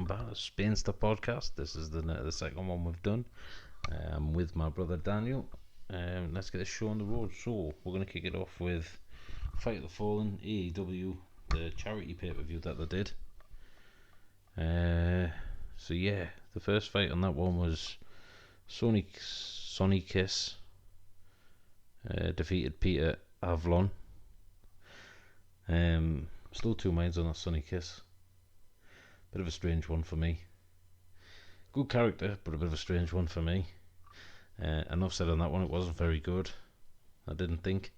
back to Spinster Podcast. This is the second one we've done. I'm with my brother Daniel. Let's get this show on the road. So we're going to kick it off with Fight of the Fallen, AEW, the charity pay-per-view that they did. So yeah, the first fight on that one was Sonny Kiss defeated Peter Avalon. Still two minds on that Sonny Kiss. Bit of a strange one for me. Good character, but a bit of a strange one for me. Enough said on that one, it wasn't very good. I didn't think.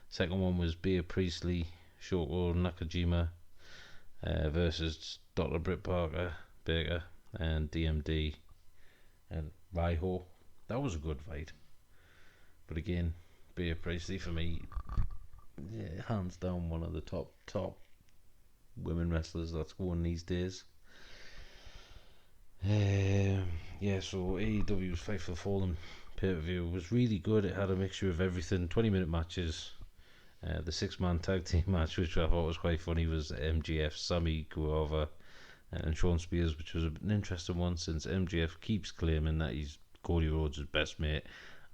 Second one was Bea Priestley, Shoko Nakajima versus Dr. Britt Baker and DMD and Raiho. That was a good fight. But again, Bea Priestley for me, hands down one of the top women wrestlers that's going these days. So AEW's Fight for the Fallen pay-per-view was really good. It had a mixture of everything, 20-minute matches. The 6-man tag team match, which I thought was quite funny, was MJF, Sammy Guevara and Shawn Spears, which was an interesting one since MJF keeps claiming that he's Cody Rhodes' best mate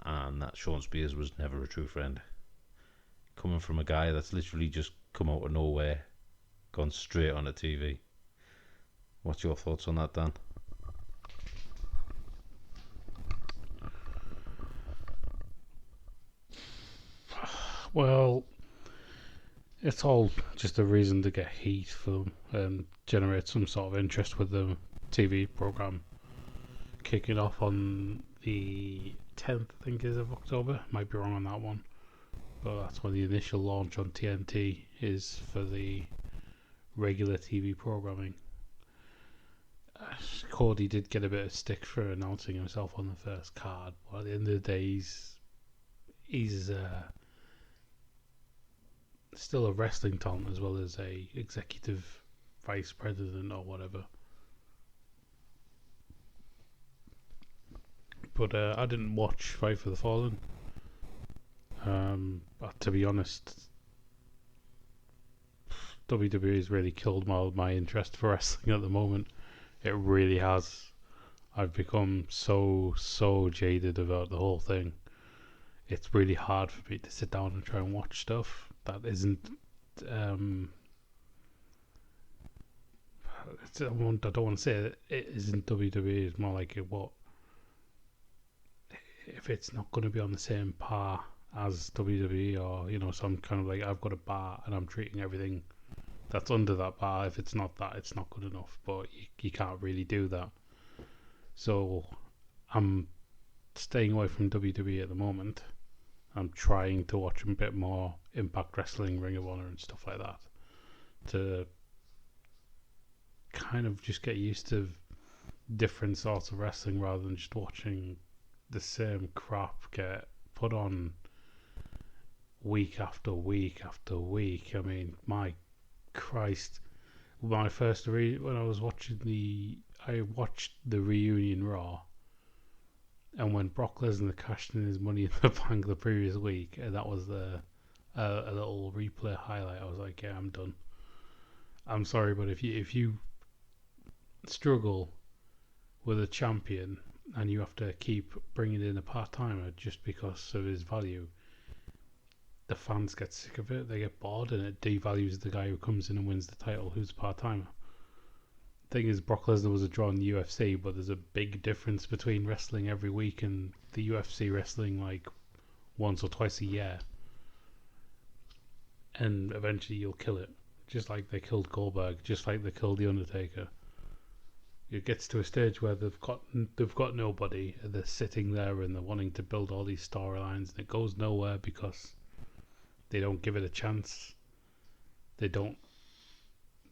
and that Shawn Spears was never a true friend. Coming from a guy that's literally just come out of nowhere, gone straight on the TV. What's your thoughts on that, Dan? Well, it's all just a reason to get heat for them and generate some sort of interest with the TV program. Kicking off on the 10th, I think, is of October. Might be wrong on that one, but that's when the initial launch on TNT is for the regular TV programming. Cody did get a bit of stick for announcing himself on the first card, but at the end of the day, he's still a wrestling talent as well as a executive vice president or whatever. But I didn't watch Fight for the Fallen. But to be honest, WWE has really killed my interest for wrestling at the moment. It really has. I've become so jaded about the whole thing. It's really hard for me to sit down and try and watch stuff that isn't I don't want to say it isn't WWE. It's more like what if it's not going to be on the same par as WWE, or so I'm kind of like, I've got a bar and I'm treating everything that's under that bar. If it's not that, it's not good enough. But you can't really do that. So I'm staying away from WWE at the moment. I'm trying to watch a bit more Impact Wrestling, Ring of Honor and stuff like that to kind of just get used to different sorts of wrestling rather than just watching the same crap get put on week after week after week. I mean, my Christ, when I watched the reunion Raw, and when Brock Lesnar cashed in his Money in the Bank the previous week, and that was a little replay highlight, I was like, yeah, I'm done. I'm sorry, but if you struggle with a champion and you have to keep bringing in a part-timer just because of his value, the fans get sick of it, they get bored, and it devalues the guy who comes in and wins the title who's part-timer. Thing is, Brock Lesnar was a draw in the UFC, but there's a big difference between wrestling every week and the UFC wrestling like once or twice a year, and eventually you'll kill it, just like they killed Goldberg, just like they killed The Undertaker. It gets to a stage where they've got nobody, and they're sitting there and they're wanting to build all these storylines, and it goes nowhere because they don't give it a chance. They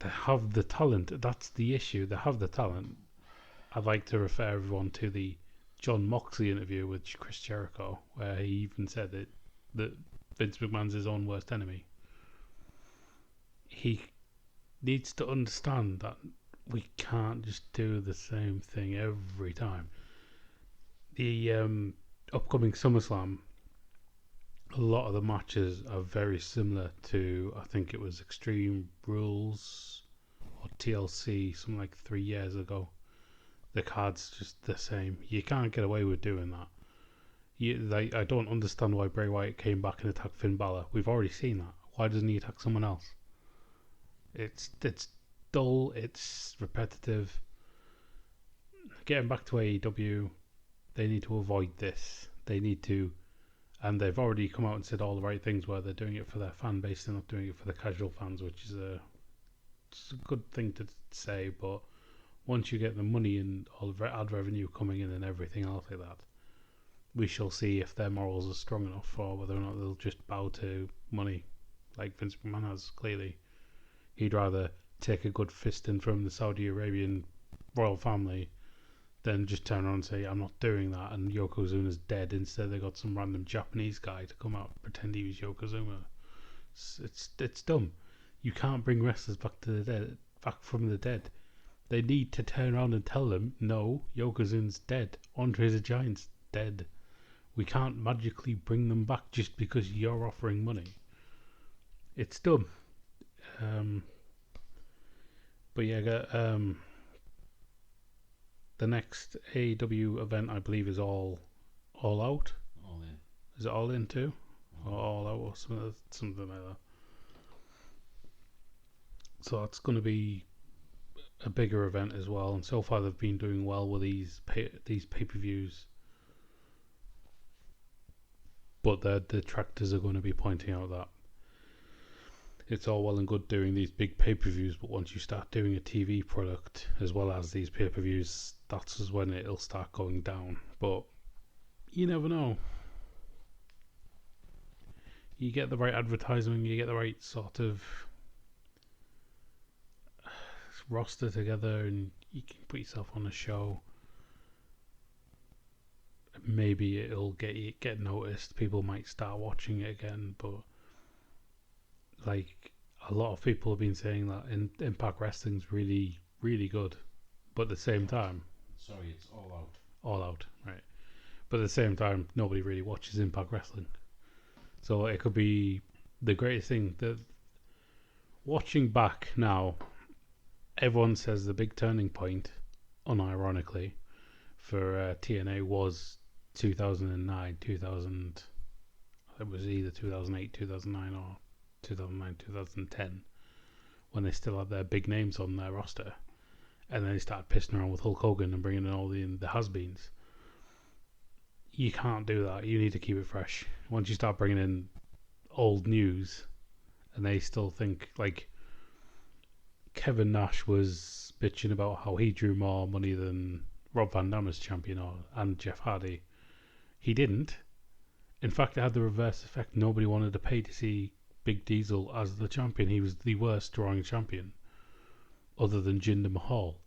have the talent. That's the issue. They have the talent. I'd like to refer everyone to the John Moxley interview with Chris Jericho, where he even said that Vince McMahon's his own worst enemy. He needs to understand that we can't just do the same thing every time. The upcoming SummerSlam, a lot of the matches are very similar to, I think it was Extreme Rules or TLC, something like 3 years ago. The card's just the same. You can't get away with doing that. I don't understand why Bray Wyatt came back and attacked Finn Balor. We've already seen that. Why doesn't he attack someone else? It's dull. It's repetitive. Getting back to AEW, they need to avoid this. They need to, and they've already come out and said all the right things where they're doing it for their fan base. They're not doing it for the casual fans, which is it's a good thing to say. But once you get the money and all the ad revenue coming in and everything else like that, we shall see if their morals are strong enough or whether or not they'll just bow to money, like Vince McMahon has. Clearly, he'd rather take a good fisting from the Saudi Arabian royal family than just turn around and say, I'm not doing that, and Yokozuna's dead. Instead, they got some random Japanese guy to come out and pretend he was Yokozuna. It's dumb. You can't bring wrestlers back from the dead. They need to turn around and tell them, no, Yokozuna's dead. Andre the Giant's dead. We can't magically bring them back just because you're offering money. It's dumb. But yeah, the next AEW event, I believe, is All Out. All in. Is it All In too? Or All Out or something like that. So that's going to be a bigger event as well. And so far they've been doing well with these pay-per-views. But the detractors are going to be pointing out that it's all well and good doing these big pay-per-views, but once you start doing a TV product as well as these pay-per-views, that's when it'll start going down. But you never know. You get the right advertising, you get the right sort of roster together, and you can put yourself on a show. Maybe it'll get noticed. People might start watching it again, but like a lot of people have been saying that Impact Wrestling's really, really good, but at the same time, sorry, it's All Out. All Out, right? But at the same time, nobody really watches Impact Wrestling, so it could be the greatest thing. That watching back now, everyone says the big turning point, unironically, for TNA was 2009, 2000. It was either 2008, 2009, or 2009, 2010, when they still had their big names on their roster, and then they started pissing around with Hulk Hogan and bringing in all the has-beens. You can't do that. You need to keep it fresh. Once you start bringing in old news, and they still think, like Kevin Nash was bitching about how he drew more money than Rob Van Dam as champion and Jeff Hardy. He didn't. In fact, it had the reverse effect. Nobody wanted to pay to see Big Diesel as the champion. He was the worst drawing champion, other than Jinder Mahal.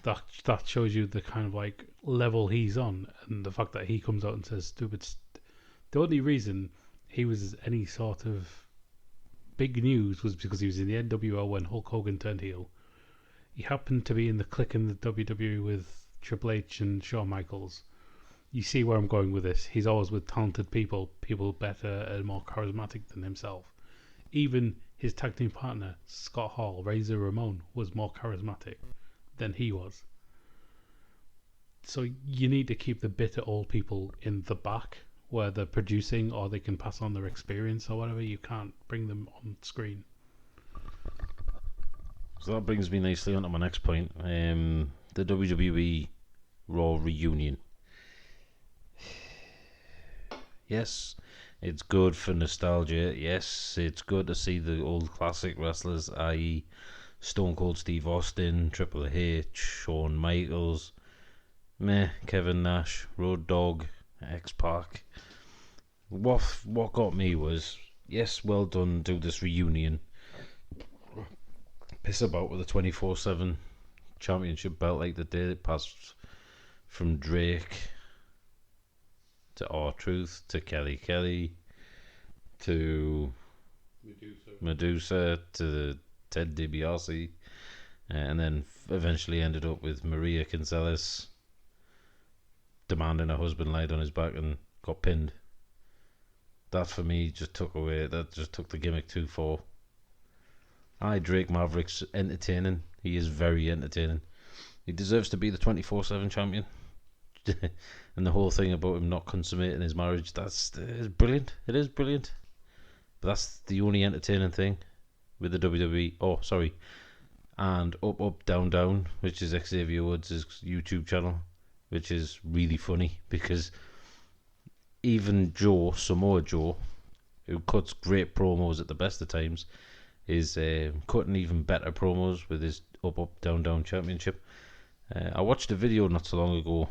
That shows you the kind of like level he's on, and the fact that he comes out and says stupid. The only reason he was any sort of big news was because he was in the NWO when Hulk Hogan turned heel. He happened to be in the clique in the WWE with Triple H and Shawn Michaels. You see where I'm going with this. He's always with talented people better and more charismatic than himself. Even his tag team partner, Scott Hall, Razor Ramon, was more charismatic than he was. So you need to keep the bitter old people in the back where they're producing, or they can pass on their experience or whatever. You can't bring them on screen. So that brings me nicely on to my next point. The WWE Raw reunion. Yes, it's good for nostalgia. Yes, it's good to see the old classic wrestlers, i.e. Stone Cold Steve Austin, Triple H, Shawn Michaels, Kevin Nash, Road Dogg, X-Pac. What got me was, yes, well done, do this reunion. Piss about with a 24/7 championship belt like they did. It passed from Drake to R-Truth to Kelly to Medusa to Ted DiBiase, and then eventually ended up with Maria Gonzalez demanding her husband lied on his back and got pinned. That for me just took the gimmick too far. Drake Maverick's entertaining. He is very entertaining. He deserves to be the 24/7 champion. And the whole thing about him not consummating his marriage, that's is brilliant. It is brilliant. But that's the only entertaining thing with the WWE. Oh, sorry. And Up, Up, Down, Down, which is Xavier Woods' YouTube channel, which is really funny because even Samoa Joe, who cuts great promos at the best of times, is cutting even better promos with his Up, Up, Down, Down championship. I watched a video not so long ago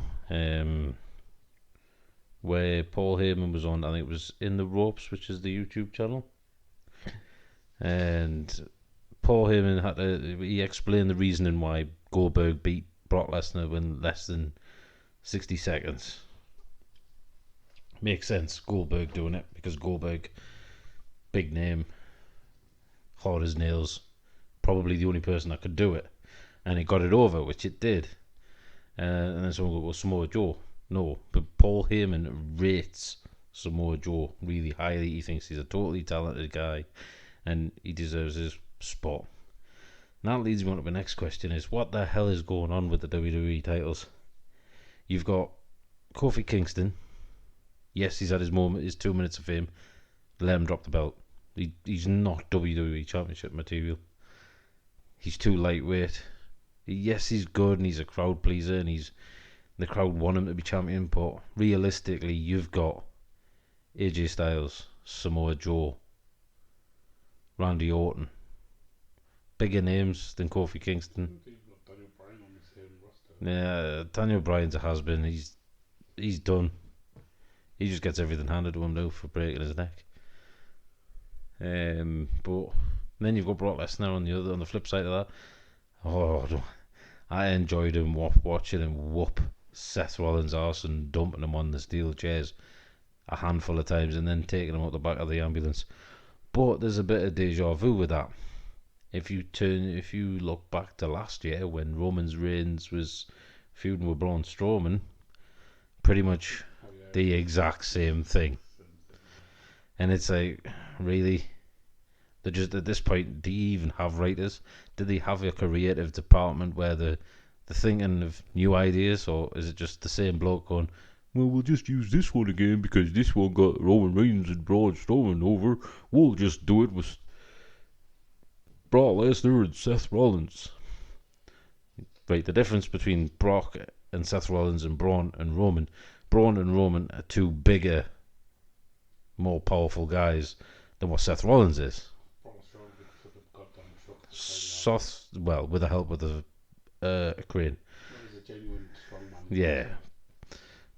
where Paul Heyman was on, I think it was In the Ropes, which is the YouTube channel. And Paul Heyman he explained the reasoning why Goldberg beat Brock Lesnar in less than 60 seconds. Makes sense, Goldberg doing it, because Goldberg, big name, hard as nails, probably the only person that could do it. And it got it over, which it did. And then someone goes, well, Samoa Joe. No, but Paul Heyman rates Samoa Joe really highly. He thinks he's a totally talented guy, and he deserves his spot. And that leads me on to the next question: is what the hell is going on with the WWE titles? You've got Kofi Kingston. Yes, he's had his moment, his 2 minutes of fame. Let him drop the belt. He's not WWE Championship material. He's too lightweight. Yes, he's good and he's a crowd pleaser and the crowd want him to be champion, but realistically, you've got AJ Styles, Samoa Joe, Randy Orton, bigger names than Kofi Kingston. Yeah, Daniel Bryan's a has-been. He's done. He just gets everything handed to him now for breaking his neck. But then you've got Brock Lesnar on the flip side of that. Oh, I enjoyed him watching him whoop Seth Rollins' arse and dumping him on the steel chairs a handful of times and then taking him out the back of the ambulance. But there's a bit of deja vu with that. If you look back to last year when Roman Reigns was feuding with Braun Strowman, pretty much the exact same thing. And it's like, really? They're just, at this point, do you even have writers? Do they have a creative department where they're thinking of new ideas, or is it just the same bloke going, well, we'll just use this one again because this one got Roman Reigns and Braun Strowman over. We'll just do it with Brock Lesnar and Seth Rollins. Right, the difference between Brock and Seth Rollins and Braun and Roman are two bigger, more powerful guys than what Seth Rollins is. Well, with the help of a crane. He's a genuine strongman. Yeah.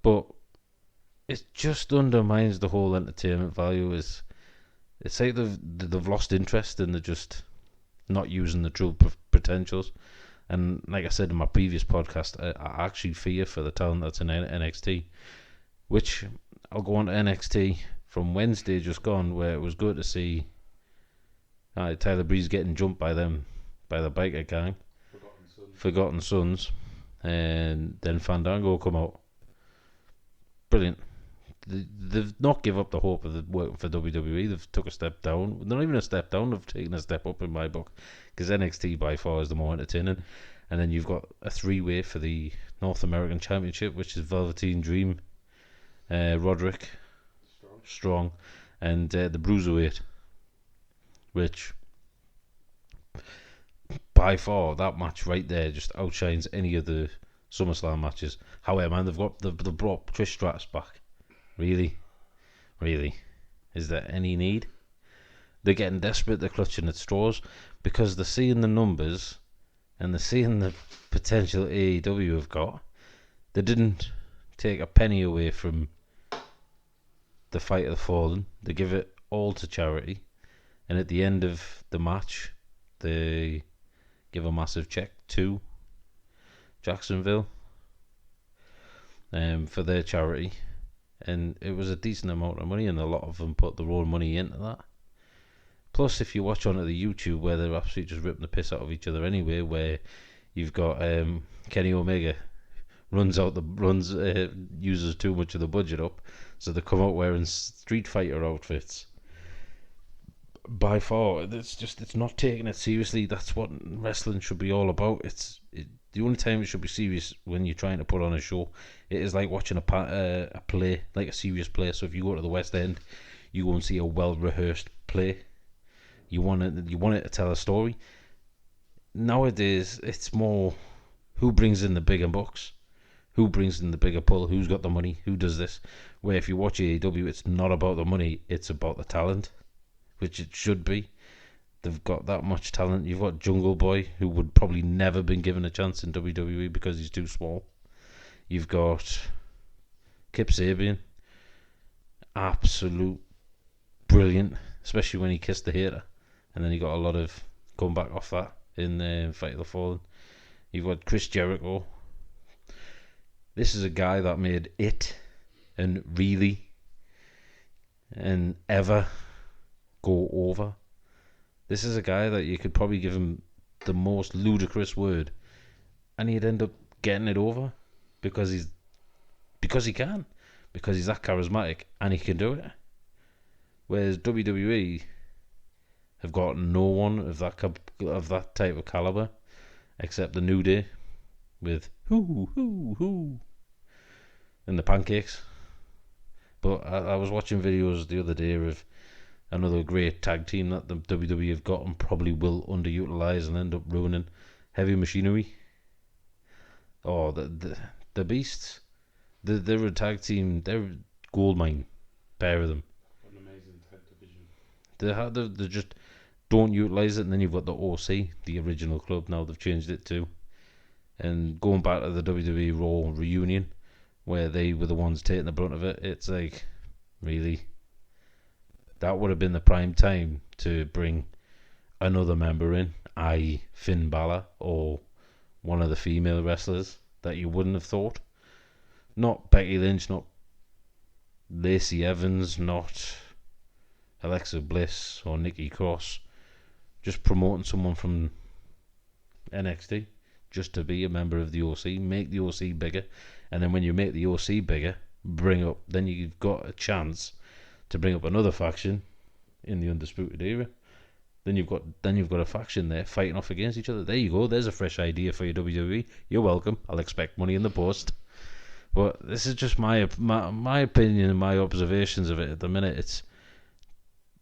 But it just undermines the whole entertainment value. It's like they've lost interest and they're just not using the true potentials. And like I said in my previous podcast, I actually fear for the talent that's in NXT, which I'll go on to NXT from Wednesday just gone, where it was good to see Tyler Breeze getting jumped by the biker gang, Forgotten Sons, and then Fandango come out. Brilliant. They've not give up the hope of working for WWE. They've took a step down. Not even a step down. They've taken a step up in my book, because NXT by far is the more entertaining. And then you've got a three-way for the North American Championship, which is Velveteen Dream, Roderick Strong, and the Bruiserweight, which by far that match right there just outshines any of the SummerSlam matches. However, man, they've brought Trish Stratus back. Really? Is there any need? They're getting desperate, they're clutching at straws, because they're seeing the numbers and they're seeing the potential AEW have got. They didn't take a penny away from the Fight of the Fallen. They give it all to charity, and at the end of the match they give a massive check to Jacksonville for their charity. And it was a decent amount of money, and a lot of them put their own money into that. Plus, if you watch onto the YouTube where they're absolutely just ripping the piss out of each other anyway, where you've got Kenny Omega uses too much of the budget up, so they come out wearing Street Fighter outfits. by far, it's not taking it seriously. That's what wrestling should be all about. The only time it should be serious when you're trying to put on a show. It is like watching a play, like a serious play. So if you go to the West End, you go and see a well rehearsed play. You want it to tell a story. Nowadays, it's more who brings in the bigger bucks, who brings in the bigger pull, who's got the money, who does this. Where if you watch AEW, it's not about the money, it's about the talent, which it should be. They've got that much talent. You've got Jungle Boy, who would probably never been given a chance in WWE because he's too small. You've got Kip Sabian, absolute brilliant, especially when he kissed the hater, and then he got a lot of comeback off that in Fight of the Fallen. You've got Chris Jericho. This is a guy that made it and really and ever go over. This is a guy that you could probably give him the most ludicrous word and he'd end up getting it over because he can, because he's that charismatic and he can do it. Whereas WWE have got no one of that type of caliber except the New Day with who and the Pancakes. But I was watching videos the other day of another great tag team that the WWE have got and probably will underutilise and end up ruining, Heavy Machinery. Oh, the Beasts. They're a tag team. They're a goldmine. Pair of them. What an amazing tag division. They just don't utilise it, and then you've got the OC, the original club. Now they've changed it too. And going back to the WWE Raw reunion, where they were the ones taking the brunt of it, it's like, really? That would have been the prime time to bring another member in, i.e. Finn Balor, or one of the female wrestlers that you wouldn't have thought. Not Becky Lynch, not Lacey Evans, not Alexa Bliss or Nikki Cross. Just promoting someone from NXT just to be a member of the OC. Make the OC bigger, and then when you make the OC bigger, then you've got a chance to bring up another faction in the Undisputed Era. Then you've got a faction there fighting off against each other. There you go. There's a fresh idea for your WWE. You're welcome. I'll expect money in the post. But this is just my opinion and my observations of it at the minute.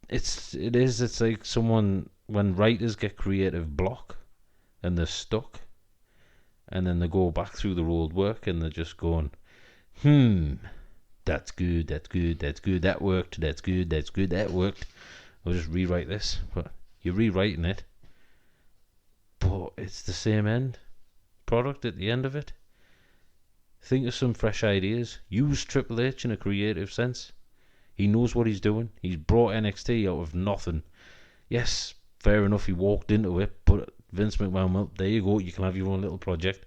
It's like someone, when writers get creative block and they're stuck, and then they go back through their old work and they're just going, that's good, that worked, that's good, that worked. I'll just rewrite this. But you're rewriting it, but it's the same end product at the end of it. Think of some fresh ideas. Use Triple H in a creative sense. He knows what he's doing. He's brought NXT out of nothing. Yes, fair enough, he walked into it, but Vince McMahon, well, there you go, you can have your own little project.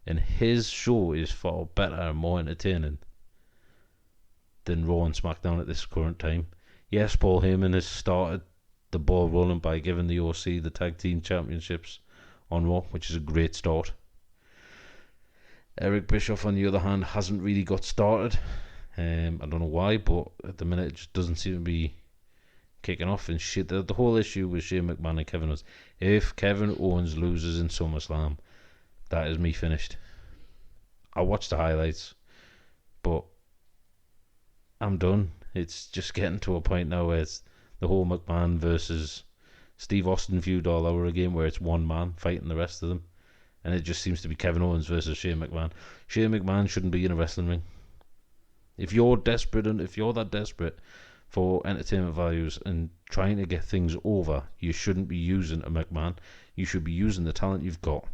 And his show is far better and more entertaining than Raw and SmackDown at this current time. Yes, Paul Heyman has started the ball rolling by giving the OC the tag team championships on Raw, which is a great start. Eric Bischoff, on the other hand, hasn't really got started. I don't know why, but at the minute it just doesn't seem to be kicking off and shit. The whole issue with Shane McMahon and Kevin Owens, if Kevin Owens loses in SummerSlam, that is me finished. I watched the highlights, but I'm done. It's just getting to a point now where it's the whole McMahon versus Steve Austin feud all over again, where it's one man fighting the rest of them, and it just seems to be Kevin Owens versus Shane McMahon. Shane McMahon shouldn't be in a wrestling ring. If you're desperate, and if you're that desperate for entertainment values and trying to get things over, you shouldn't be using a McMahon. You should be using the talent you've got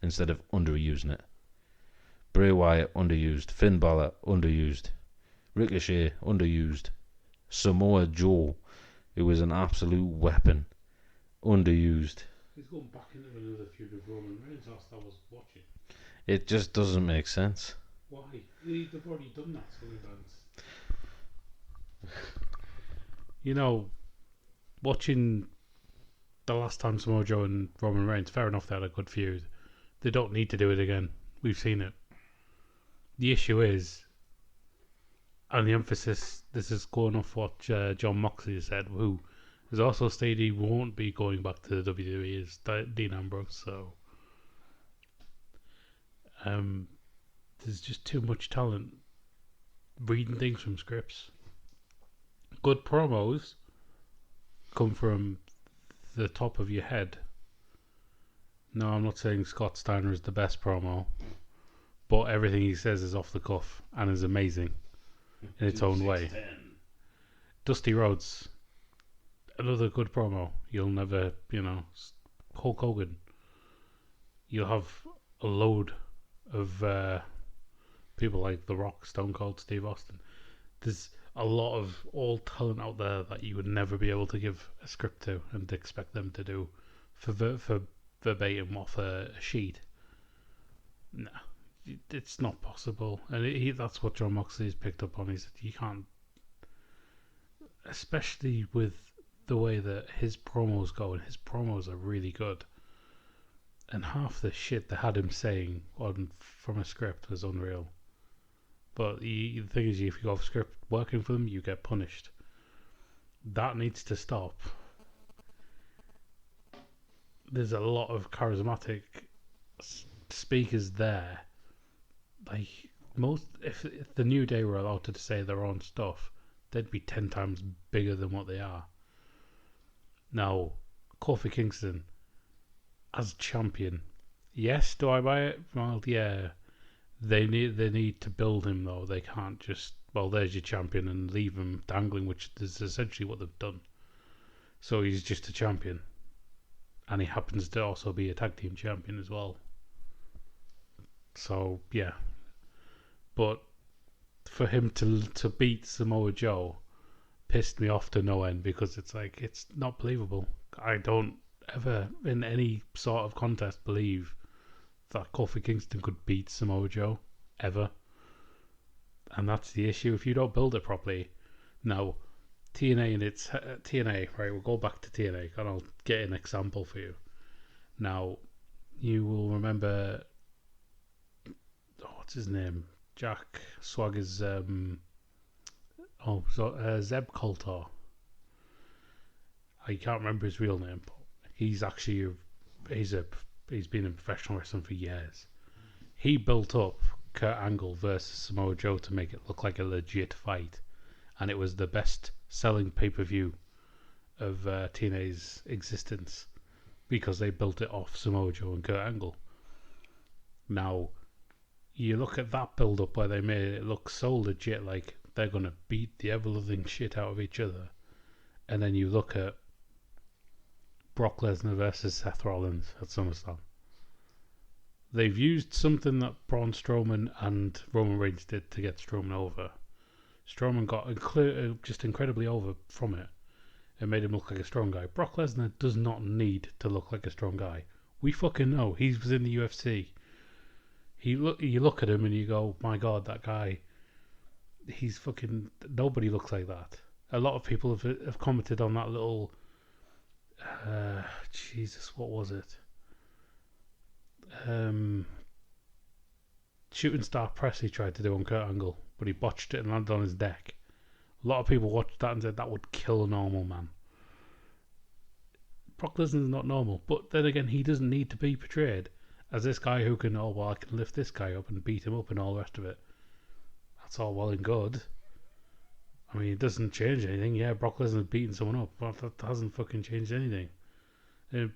instead of underusing it. Bray Wyatt, underused. Finn Balor, underused. Ricochet, underused. Samoa Joe, who is an absolute weapon, underused. He's going back into another feud with Roman Reigns whilst I was watching. It just doesn't make sense. Why? They've already done that so many times. You know, watching the last time Samoa Joe and Roman Reigns, fair enough, they had a good feud. They don't need to do it again. We've seen it. The issue is, and the emphasis, this is going off what John Moxley said, who There's also stated he won't be going back to the WWE as Dean Ambrose, so there's just too much talent reading things from scripts. Good promos come from the top of your head. No, I'm not saying Scott Steiner is the best promo, but everything he says is off the cuff and is amazing in its own way. Dusty Rhodes, another good promo. You'll never, Hulk Hogan. You'll have a load of people like The Rock, Stone Cold, Steve Austin. There's a lot of all talent out there that you would never be able to give a script to and expect them to do for verbatim off a sheet. Nah, it's not possible. And that's what Jon Moxley's picked up on. He said you can't, especially with the way that his promos go, and his promos are really good. And half the shit they had him saying from a script was unreal. But the thing is, if you go off script working for them, you get punished. That needs to stop. There's a lot of charismatic speakers there. Like if the New Day were allowed to say their own stuff, they'd be 10 times bigger than what they are. Now, Kofi Kingston as champion, yes. Do I buy it? Well, yeah. They need to build him though. They can't just, well, there's your champion and leave him dangling, which is essentially what they've done. So he's just a champion, and he happens to also be a tag team champion as well. So yeah, but for him to beat Samoa Joe pissed me off to no end, because it's like, it's not believable. I don't ever in any sort of contest believe that Kofi Kingston could beat Samoa Joe ever, and that's the issue if you don't build it properly. Now TNA and its TNA, right? We'll go back to TNA and I'll get an example for you. Now you will remember, what's his name? Jack Swagger's Zeb Coulter. I can't remember his real name, but he's actually he's been in professional wrestling for years. He built up Kurt Angle versus Samoa Joe to make it look like a legit fight, and it was the best selling pay-per-view of TNA's existence because they built it off Samoa Joe and Kurt Angle. Now you look at that build-up where they made it look so legit, like they're gonna beat the ever-loving shit out of each other, and then you look at Brock Lesnar versus Seth Rollins at SummerSlam. They've used something that Braun Strowman and Roman Reigns did to get Strowman over. Strowman got just incredibly over from it. It made him look like a strong guy. Brock Lesnar does not need to look like a strong guy. We fucking know. He was in the UFC. You look at him and you go, my God, that guy. He's fucking... Nobody looks like that. A lot of people have commented on that little... Jesus, what was it? Shooting star press he tried to do on Kurt Angle, but he botched it and landed on his neck. A lot of people watched that and said that would kill a normal man. Brock Lesnar's not normal, but then again, he doesn't need to be portrayed as this guy who can, I can lift this guy up and beat him up and all the rest of it. That's all well and good. I mean, it doesn't change anything. Yeah, Brock Lesnar's beating someone up, but that hasn't fucking changed anything. A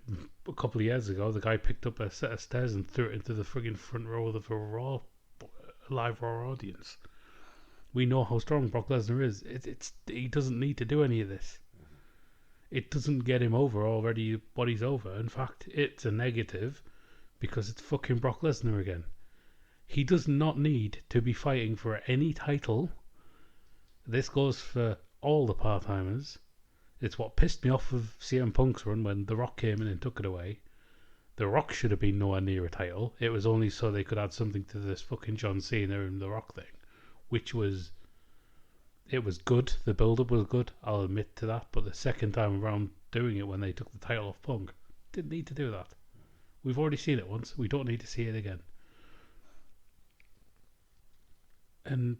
couple of years ago, the guy picked up a set of stairs and threw it into the friggin' front row of a live Raw audience. We know how strong Brock Lesnar is. He doesn't need to do any of this. It doesn't get him over already what he's over. In fact, it's a negative because it's fucking Brock Lesnar again. He does not need to be fighting for any title. This goes for all the part-timers. It's what pissed me off of CM Punk's run when The Rock came in and took it away. The Rock should have been nowhere near a title. It was only so they could add something to this fucking John Cena and The Rock thing, which was... It was good. The build-up was good. I'll admit to that. But the second time around doing it when they took the title off Punk, didn't need to do that. We've already seen it once. We don't need to see it again. And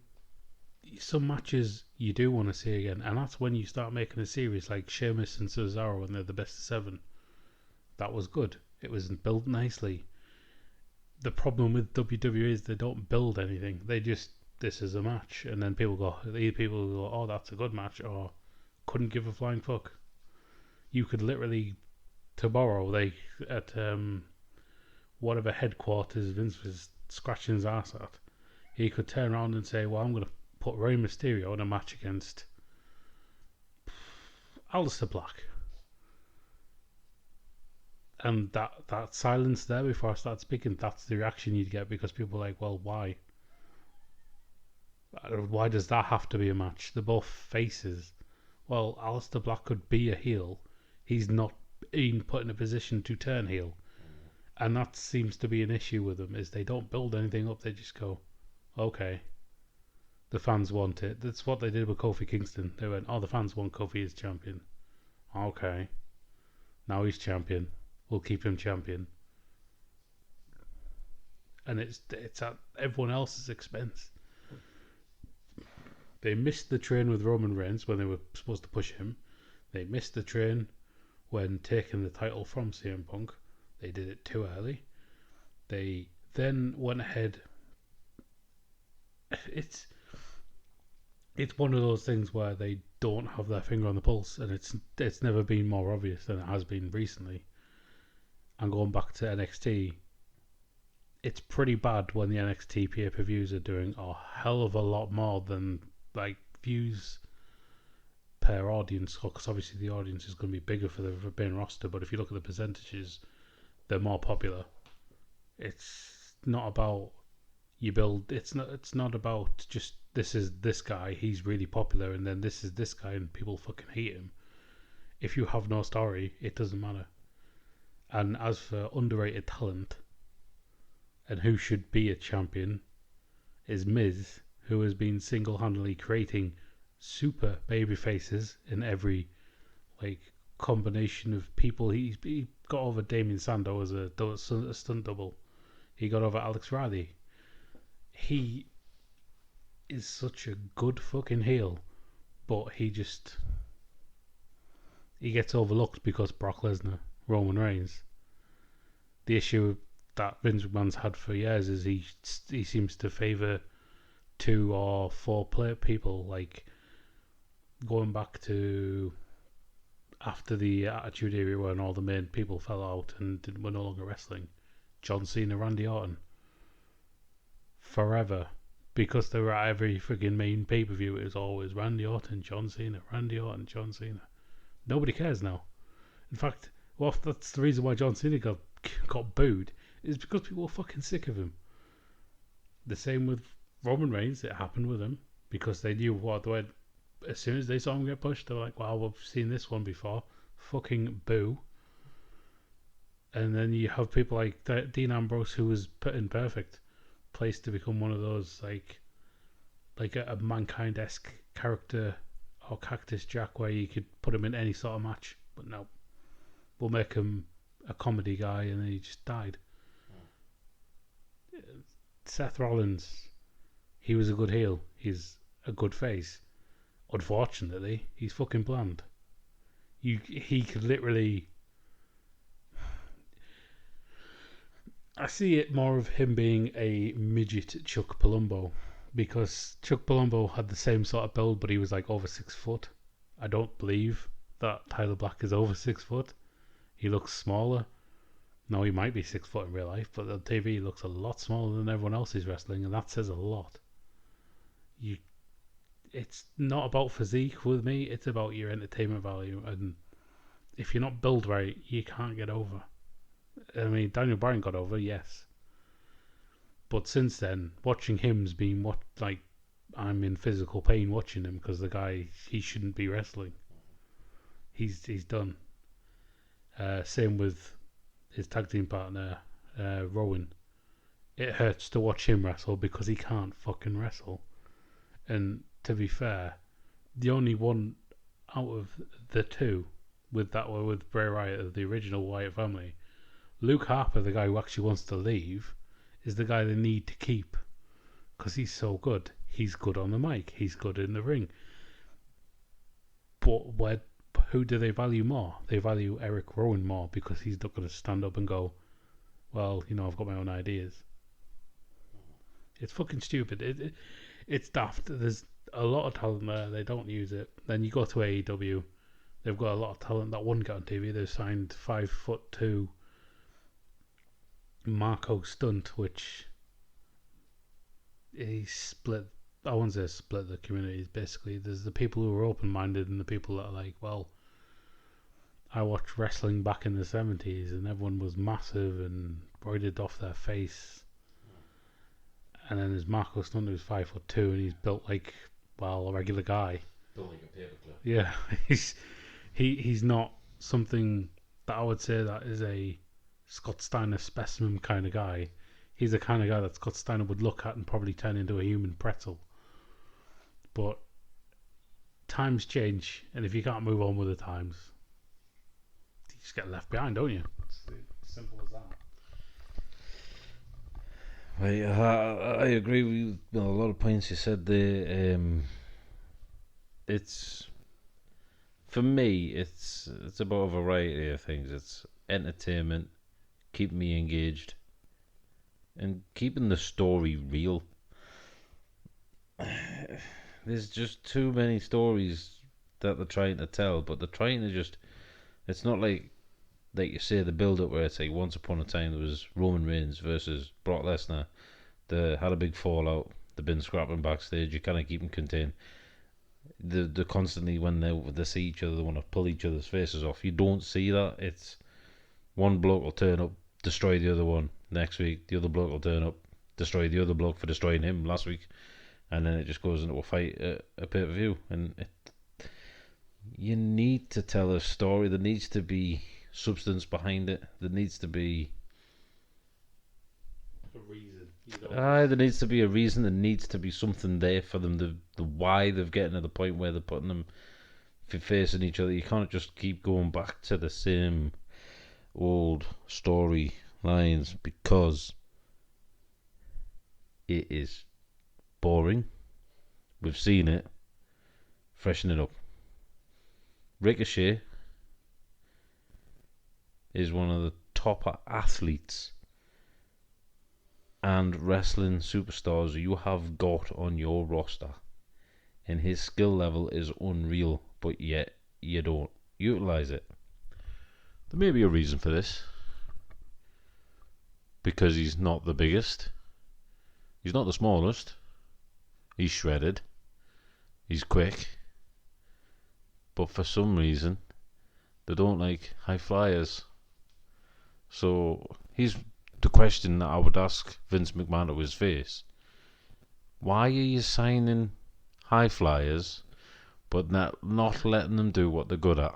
some matches you do want to see again, and that's when you start making a series like Sheamus and Cesaro when they're the best of 7. That was good. It was built nicely. The problem with WWE is they don't build anything. They just, this is a match, and then people go, oh, that's a good match, or couldn't give a flying fuck. You could literally tomorrow at whatever headquarters Vince was scratching his ass at, he could turn around and say, well, I'm going to put Rey Mysterio in a match against Aleister Black. And that silence there before I start speaking, that's the reaction you'd get, because people are like, well, why? Why does that have to be a match? They're both faces. Well, Aleister Black could be a heel. He's not been put in a position to turn heel. And that seems to be an issue with them, is they don't build anything up. They just go, okay, the fans want it. That's what they did with Kofi Kingston. They went, oh, the fans want Kofi as champion. Okay, now he's champion. We'll keep him champion. And it's at everyone else's expense. They missed the train with Roman Reigns when they were supposed to push him. They missed the train when taking the title from CM Punk. They did it too early. They then went ahead. It's one of those things where they don't have their finger on the pulse, and it's never been more obvious than it has been recently. And going back to NXT, it's pretty bad when the NXT pay-per-views are doing a hell of a lot more than like views per audience, because obviously the audience is going to be bigger for the main roster, but if you look at the percentages, they're more popular. It's not about you build, it's not about just this is this guy, he's really popular, and then this is this guy and people fucking hate him. If you have no story, it doesn't matter. And as for underrated talent and who should be a champion, is Miz, who has been single-handedly creating super baby faces in every like combination of people. He got over Damien Sandow as a stunt double. He got over Alex Riley. He is such a good fucking heel, but he gets overlooked because Brock Lesnar, Roman Reigns. The issue that Vince McMahon's had for years is he seems to favour 2 or 4 people, like going back to after the Attitude Era when all the main people fell out and were no longer wrestling. John Cena, Randy Orton. Forever. Because they were at every friggin' main pay-per-view, it was always Randy Orton, John Cena, Randy Orton, John Cena. Nobody cares now. In fact, well, that's the reason why John Cena got booed, is because people were fucking sick of him. The same with Roman Reigns. It happened with him because they knew what they went. As soon as they saw him get pushed, they were like, "Wow, we've seen this one before." Fucking boo. And then you have people like Dean Ambrose, who was put in perfect place to become one of those like a Mankind-esque character, or Cactus Jack, where you could put him in any sort of match. But no, we'll make him a comedy guy, and then he just died. Seth Rollins, he was a good heel. He's a good face. Unfortunately, he's fucking bland. He could literally. I see it more of him being a midget Chuck Palumbo, because Chuck Palumbo had the same sort of build, but he was like over 6 foot. I don't believe that Tyler Black is over 6 foot. He looks smaller. No, he might be 6 foot in real life, but on TV he looks a lot smaller than everyone else he's wrestling, and that says a lot. It's not about physique with me, it's about your entertainment value, and if you're not built right, you can't get over. I mean, Daniel Bryan got over, yes. But since then, watching him's been I'm in physical pain watching him, because the guy, he shouldn't be wrestling. He's done. Same with his tag team partner, Rowan. It hurts to watch him wrestle because he can't fucking wrestle. And to be fair, the only one out of the two with Bray Wyatt of the original Wyatt family, Luke Harper, the guy who actually wants to leave, is the guy they need to keep because he's so good. he's good on the mic, he's good in the ring. But who do they value more? They value Eric Rowan more because he's not going to stand up and go, well, I've got my own ideas. It's fucking stupid. It's daft. There's a lot of talent there. They don't use it. Then you go to AEW. They've got a lot of talent that wouldn't get on TV. They've signed 5'2" Marco Stunt, which he split. I won't say split the communities. Basically, there's the people who are open-minded and the people that are like, well, I watched wrestling back in the 70s and everyone was massive and roided off their face. And then there's Marco Stunt, who's 5'2" and he's built like, well, a regular guy. Built like a paperclip. Yeah, he's not something that I would say that is a Scott Steiner specimen kind of guy. He's the kind of guy that Scott Steiner would look at and probably turn into a human pretzel. But times change, and if you can't move on with the times, you just get left behind, don't you? It's simple as that. Right, I agree with a lot of points you said there. It's, for me, it's about a variety of things. It's entertainment, keeping me engaged, and keeping the story real. There's just too many stories that they're trying to tell, but they're trying to just, it's not like you say the build up where it's like once upon a time there was Roman Reigns versus Brock Lesnar. They had a big fallout, they've been scrapping backstage, you kind of keep them contained. They're constantly, when they see each other, they want to pull each other's faces off. You don't see that. It's one bloke will turn up, destroy the other one. Next week the other bloke will turn up, destroy the other bloke for destroying him last week, and then it just goes into a fight at a pay-per-view. And you need to tell a story. There needs to be substance behind it. There needs to be A reason. there needs to be a reason. There needs to be something there for them. The why they've getting to the point where they're putting them facing each other. You can't just keep going back to the same old story lines because it is boring. We've seen it. Freshen it up. Ricochet is one of the top athletes and wrestling superstars you have got on your roster, and his skill level is unreal, but yet you don't utilize it. There may be a reason for this, because he's not the biggest, he's not the smallest, he's shredded, he's quick, but for some reason they don't like high flyers. So he's the question that I would ask Vince McMahon to his face. Why are you signing high flyers but not letting them do what they're good at?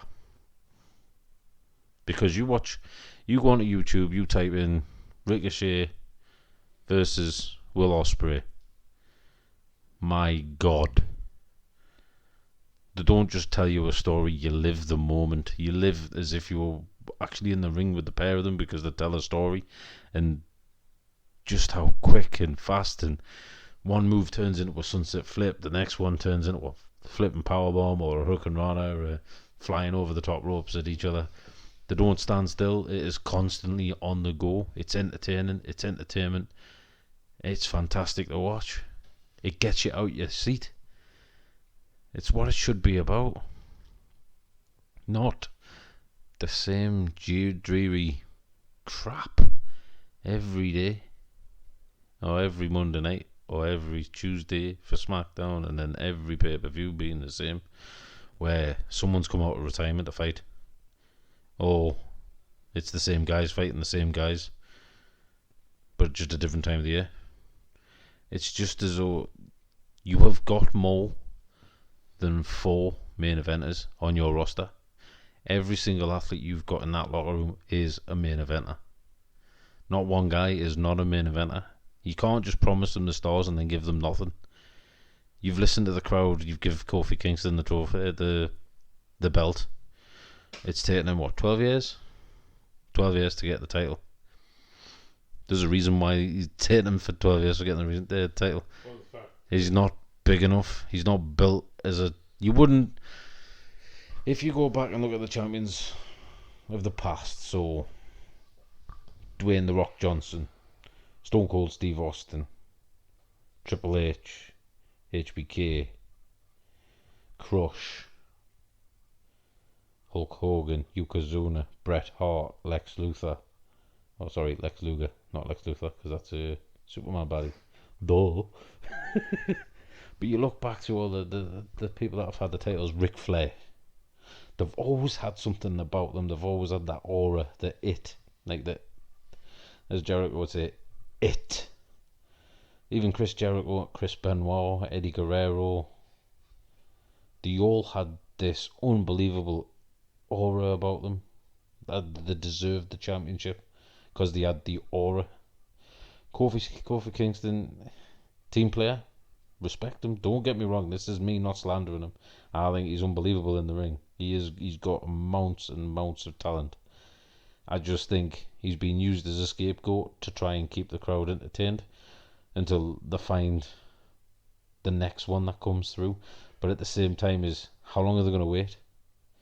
Because you go onto YouTube, you type in Ricochet versus Will Ospreay. My God. They don't just tell you a story, you live the moment. You live as if you were actually in the ring with the pair of them, because they tell a story, and just how quick and fast, and one move turns into a sunset flip, the next one turns into a flipping powerbomb or a hook and runner, or flying over the top ropes at each other. They don't stand still. It is constantly on the go. It's entertaining, it's entertainment, it's fantastic to watch. It gets you out your seat. It's what it should be about. Not the same dreary crap every day, or every Monday night, or every Tuesday for SmackDown, and then every pay-per-view being the same, where someone's come out of retirement to fight, or it's the same guys fighting the same guys, but just a different time of the year. It's just as though you have got more than 4 main eventers on your roster. Every single athlete you've got in that locker room is a main eventer. Not one guy is not a main eventer. You can't just promise them the stars and then give them nothing. You've listened to the crowd. You've given Kofi Kingston the trophy, the belt. It's taken him 12 years? 12 years to get the title. There's a reason why he's taken him for 12 years for getting the title. He's not big enough. He's not built as a... You wouldn't... If you go back and look at the champions of the past, so Dwayne The Rock Johnson, Stone Cold Steve Austin, Triple H, HBK, Crush, Hulk Hogan, Yokozuna, Bret Hart, Lex Luthor. Oh, sorry, Lex Luger, not Lex Luthor, because that's a Superman baddie. Duh. But you look back to all the people that have had the titles, Ric Flair. They've always had something about them. They've always had that aura, the it. Like that, as Jericho would say, it. Even Chris Jericho, Chris Benoit, Eddie Guerrero. They all had this unbelievable aura about them. They deserved the championship because they had the aura. Kofi Kingston, team player. Respect him. Don't get me wrong. This is me not slandering him. I think he's unbelievable in the ring. He's got mounts and mounts of talent. I just think he's been used as a scapegoat to try and keep the crowd entertained until they find the next one that comes through. But at the same time, is how long are they going to wait?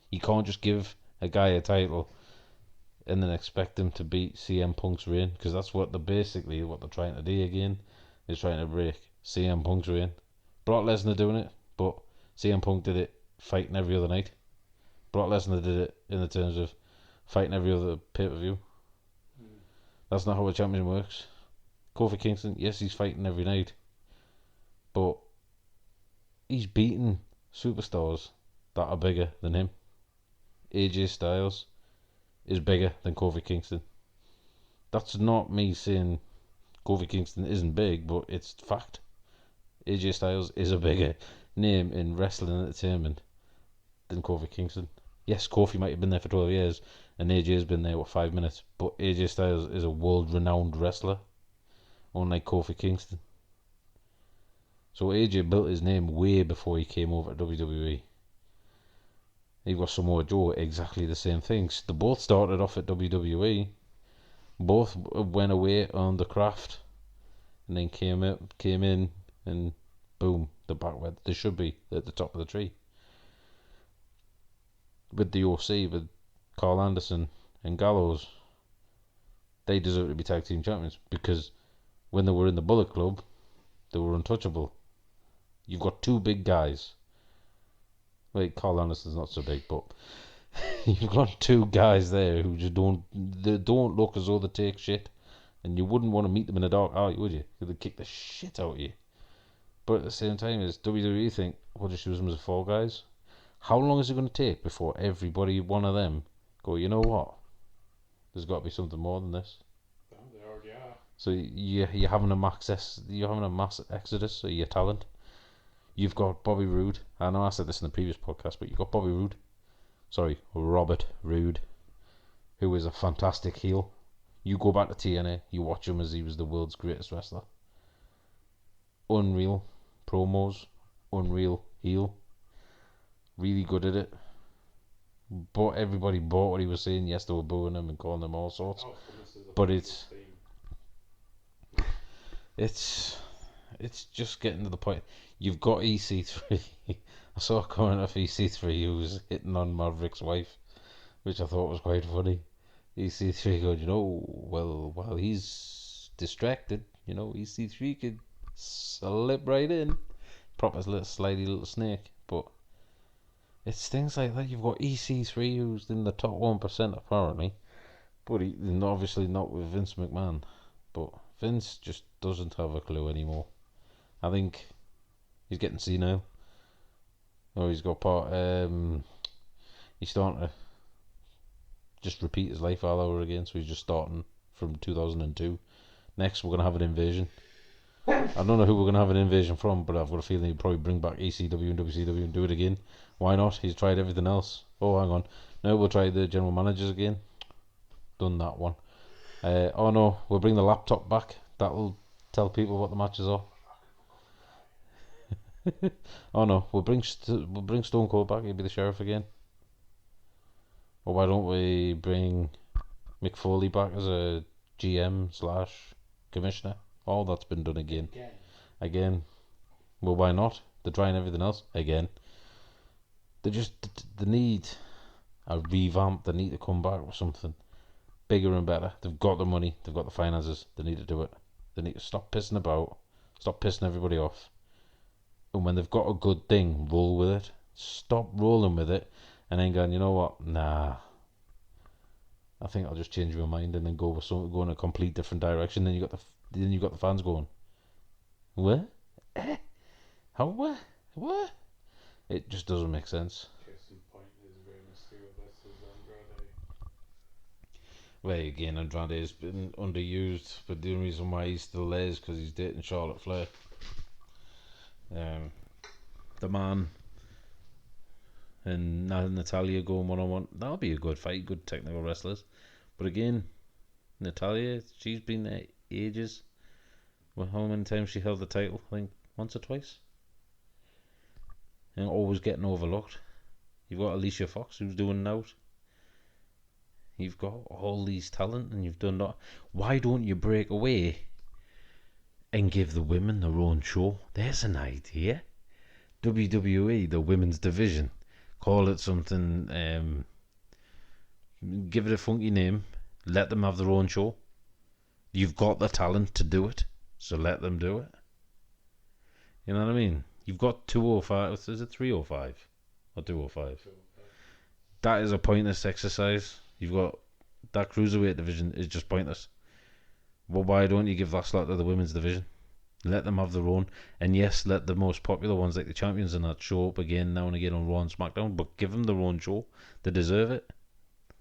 You can't just give a guy a title and then expect him to beat CM Punk's reign, because that's what they're trying to do again, is trying to break CM Punk's reign. Brock Lesnar doing it, but CM Punk did it fighting every other night. Brock Lesnar did it in the terms of fighting every other pay-per-view. That's not how a champion works. Kofi Kingston, yes, he's fighting every night, but he's beaten superstars that are bigger than him. AJ Styles is bigger than Kofi Kingston. That's not me saying Kofi Kingston isn't big, but it's fact. AJ Styles is a bigger name in wrestling entertainment than Kofi Kingston. Yes, Kofi might have been there for 12 years and AJ's been there, 5 minutes, but AJ Styles is a world-renowned wrestler, unlike Kofi Kingston. So AJ built his name way before he came over to WWE. You've got Samoa Joe, exactly the same things. They both started off at WWE, both went away on the craft, and then came in, and boom, they're back where they should be, at the top of the tree. With the OC, with Carl Anderson and Gallows, they deserve to be tag team champions, because when they were in the Bullet Club, they were untouchable. You've got two big guys. Wait, Carl Anderson's not so big, but you've got two guys there who just don't look as though they take shit, and you wouldn't want to meet them in a dark alley, would you? Because they'd kick the shit out of you. But at the same time, is WWE think we'll just use them as fall guys? How long is it going to take before everybody, one of them, go, you know what? There's got to be something more than this. They already are. So you're having a mass exodus of your talent. You've got Bobby Roode. I know I said this in the previous podcast, but you've got Robert Roode, who is a fantastic heel. You go back to TNA, you watch him as he was the world's greatest wrestler. Unreal promos, unreal heel. Really good at it. But everybody bought what he was saying. Yes, they were booing him and calling him all sorts. But it's just getting to the point. You've got EC3. I saw a comment of EC3 who was hitting on Maverick's wife, which I thought was quite funny. EC3 going, while he's distracted, EC3 could slip right in. Proper slidey little snake. But it's things like that. You've got EC3 who's in the top 1% apparently, but obviously not with Vince McMahon. But Vince just doesn't have a clue anymore. I think he's getting senile. Or he's got he's starting to just repeat his life all over again, so he's just starting from 2002. Next we're going to have an invasion. I don't know who we're going to have an invasion from, but I've got a feeling he'll probably bring back ECW and WCW and do it again. Why not? He's tried everything else. Oh, hang on. Now we'll try the general managers again. Done that one. Oh no, we'll bring the laptop back. That'll tell people what the matches are. Oh no, we'll bring Stone Cold back. He'll be the sheriff again. Or why don't we bring Mick Foley back as a GM/commissioner? All that's been done again. Well, why not? They're trying everything else again. They need a revamp. They need to come back with something bigger and better. They've got the money. They've got the finances. They need to do it. They need to stop pissing about. Stop pissing everybody off. And when they've got a good thing, roll with it. Stop rolling with it, and then going, you know what? Nah. I think I'll just change my mind and then go in a complete different direction. Then you got the fans going, what? How? What? It just doesn't make sense. Case in point is Rey Mysterio versus Andrade. Well, again, Andrade has been underused, but the only reason why he's still there is because he's dating Charlotte Flair. The man and Natalia going one-on-one, that'll be a good fight, good technical wrestlers. But again, Natalia, she's been there ages. Well, how many times she held the title? I think once or twice. And always getting overlooked. You've got Alicia Fox, who's doing out. You've got all these talent, and you've done that. Why don't you break away and give the women their own show? There's an idea. WWE, the women's division. Call it something, give it a funky name. Let them have their own show. You've got the talent to do it, so let them do it. You know what I mean? You've got 205, is it 305 or 205? That is a pointless exercise. You've got that cruiserweight division is just pointless. Well, why don't you give that slot to the women's division? Let them have their own. And yes, let the most popular ones like the champions and that show up again now and again on Raw and SmackDown, but give them their own show. They deserve it.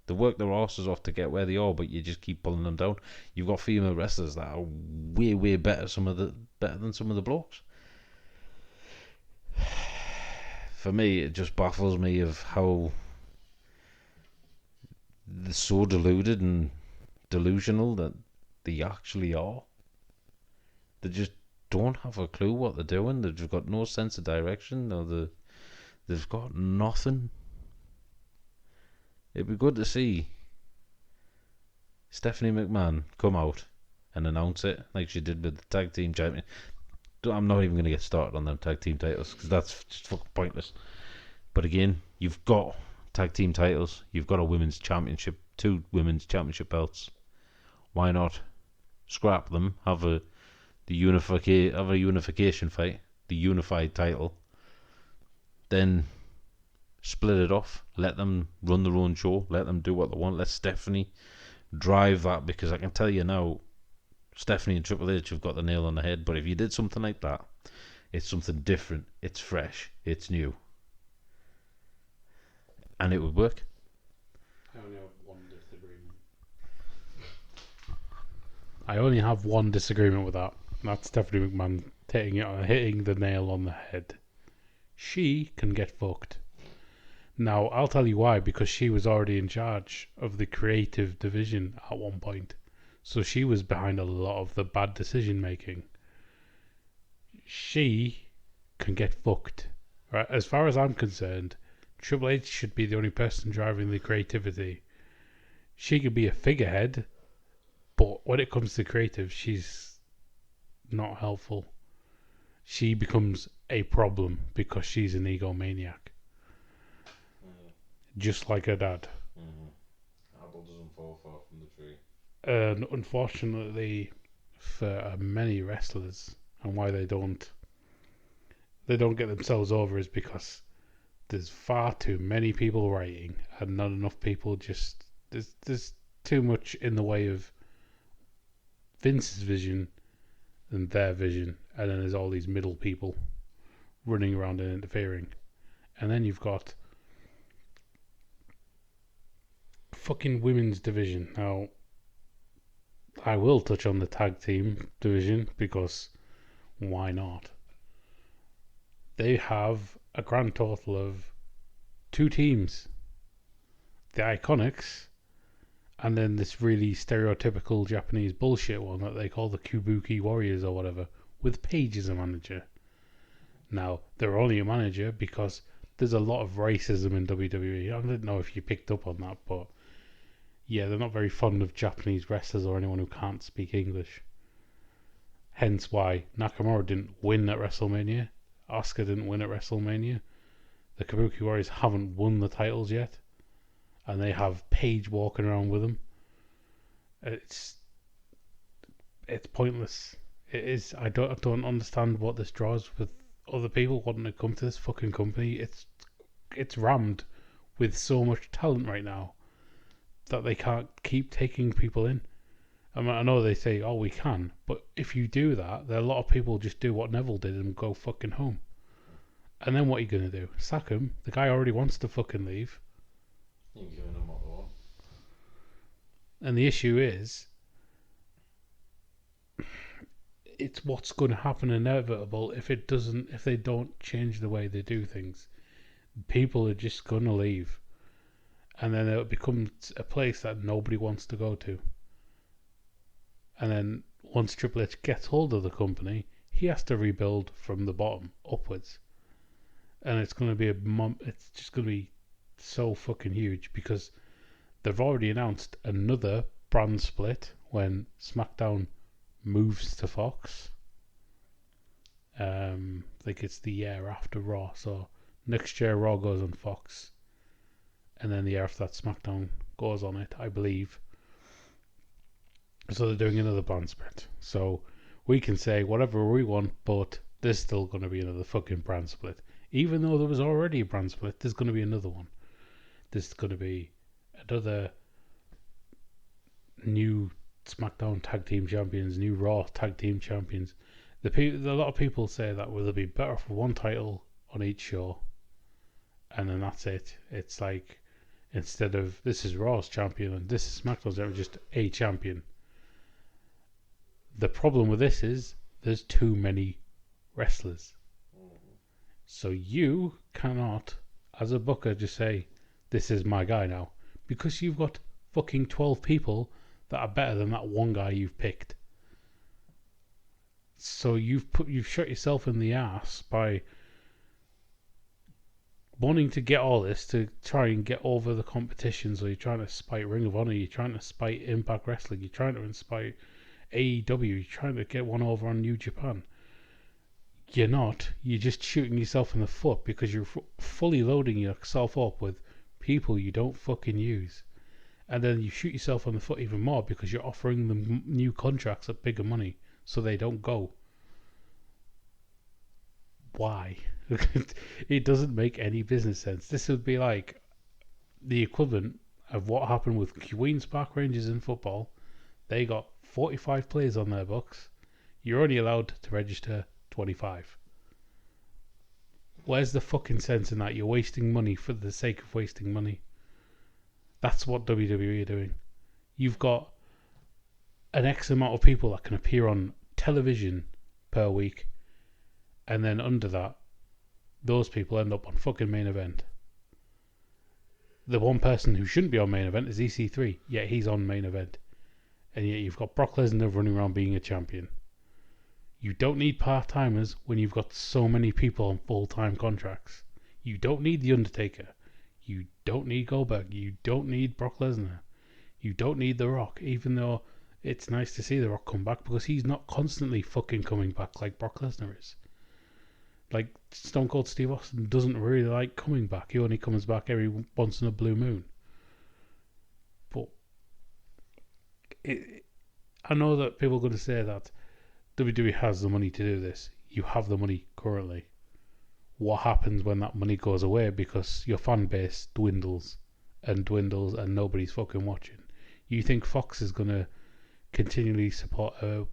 They work their asses off to get where they are, but you just keep pulling them down. You've got female wrestlers that are way, way better than some of the blokes. For me, it just baffles me of how they're so deluded and delusional that they actually are. They just don't have a clue what they're doing. They've got no sense of direction. They've got nothing. It'd be good to see Stephanie McMahon come out and announce it like she did with the tag team champion. I'm not even going to get started on them tag team titles because that's just fucking pointless. But again, you've got tag team titles. You've got a women's championship, 2 women's championship belts. Why not scrap them? Have a unification fight, the unified title. Then split it off. Let them run their own show. Let them do what they want. Let Stephanie drive that, because I can tell you now, Stephanie and Triple H have got the nail on the head. But if you did something like that, it's something different. It's fresh. It's new. And it would work. I only have one disagreement with that. That's Stephanie McMahon hitting the nail on the head. She can get fucked. Now, I'll tell you why. Because she was already in charge of the creative division at one point. So she was behind a lot of the bad decision making. She can get fucked. Right? As far as I'm concerned, Triple H should be the only person driving the creativity. She could be a figurehead, but when it comes to creative, she's not helpful. She becomes a problem because she's an egomaniac. Just like her dad. Apple doesn't fall far from the tree. And unfortunately for many wrestlers, and why they don't get themselves over, is because there's far too many people writing and not enough people. Just there's too much in the way of Vince's vision and their vision, and then there's all these middle people running around and interfering. And then you've got fucking women's division. Now, I will touch on the tag team division because why not? They have a grand total of 2 teams. The Iconics, and then this really stereotypical Japanese bullshit one that they call the Kabuki Warriors or whatever, with Paige as a manager. Now, they're only a manager because there's a lot of racism in WWE. I don't know if you picked up on that, but yeah, they're not very fond of Japanese wrestlers or anyone who can't speak English. Hence why Nakamura didn't win at WrestleMania, Asuka didn't win at WrestleMania. The Kabuki Warriors haven't won the titles yet, and they have Paige walking around with them. It's pointless. It is. I don't understand what this draws with other people wanting to come to this fucking company. It's rammed with so much talent right now that they can't keep taking people in. I mean, I know they say, "Oh, we can," but if you do that, there are a lot of people just do what Neville did and go fucking home. And then what are you gonna do? Sack him? The guy already wants to fucking leave. You're giving them what they want. And the issue is, it's what's going to happen inevitable if they don't change the way they do things. People are just going to leave, and then it becomes a place that nobody wants to go to. And then once Triple H gets hold of the company, he has to rebuild from the bottom upwards, and it's going to be it's just going to be so fucking huge because they've already announced another brand split when SmackDown moves to Fox. I think it's the year after Raw, so next year Raw goes on Fox, and then the year after that SmackDown goes on it, I believe. So they're doing another brand split. So we can say whatever we want, but there's still going to be another fucking brand split. Even though there was already a brand split, there's going to be another one. There's going to be another new SmackDown Tag Team Champions, new Raw Tag Team Champions. A lot of people say that will be better for one title on each show, and then that's it. It's like instead of this is Raw's champion and this is SmackDown's champion, just a champion. The problem with this is there's too many wrestlers, so you cannot, as a booker, just say this is my guy now because you've got fucking 12 people that are better than that one guy you've picked. So you've shot yourself in the ass by wanting to get all this to try and get over the competition. So you're trying to spite Ring of Honor, you're trying to spite Impact Wrestling, you're trying to spite AEW, you're trying to get one over on New Japan. You're not. You're just shooting yourself in the foot because you're fully loading yourself up with people you don't fucking use. And then you shoot yourself on the foot even more because you're offering them new contracts at bigger money so they don't go. Why? It doesn't make any business sense. This would be like the equivalent of what happened with Queen's Park Rangers in football. They got 45 players on their books. You're only allowed to register 25. Where's the fucking sense in that? You're wasting money for the sake of wasting money. That's what WWE are doing. You've got an X amount of people that can appear on television per week, and then under that, those people end up on fucking main event. The one person who shouldn't be on main event is EC3, yet he's on main event. And yet you've got Brock Lesnar running around being a champion. You don't need part-timers when you've got so many people on full-time contracts. You don't need The Undertaker. You don't need Goldberg. You don't need Brock Lesnar. You don't need The Rock, even though it's nice to see The Rock come back because he's not constantly fucking coming back like Brock Lesnar is. Like Stone Cold Steve Austin doesn't really like coming back. He only comes back every once in a blue moon. But I know that people are going to say that WWE has the money to do this. You have the money currently. What happens when that money goes away because your fan base dwindles and dwindles and nobody's fucking watching? You think Fox is going to continually support a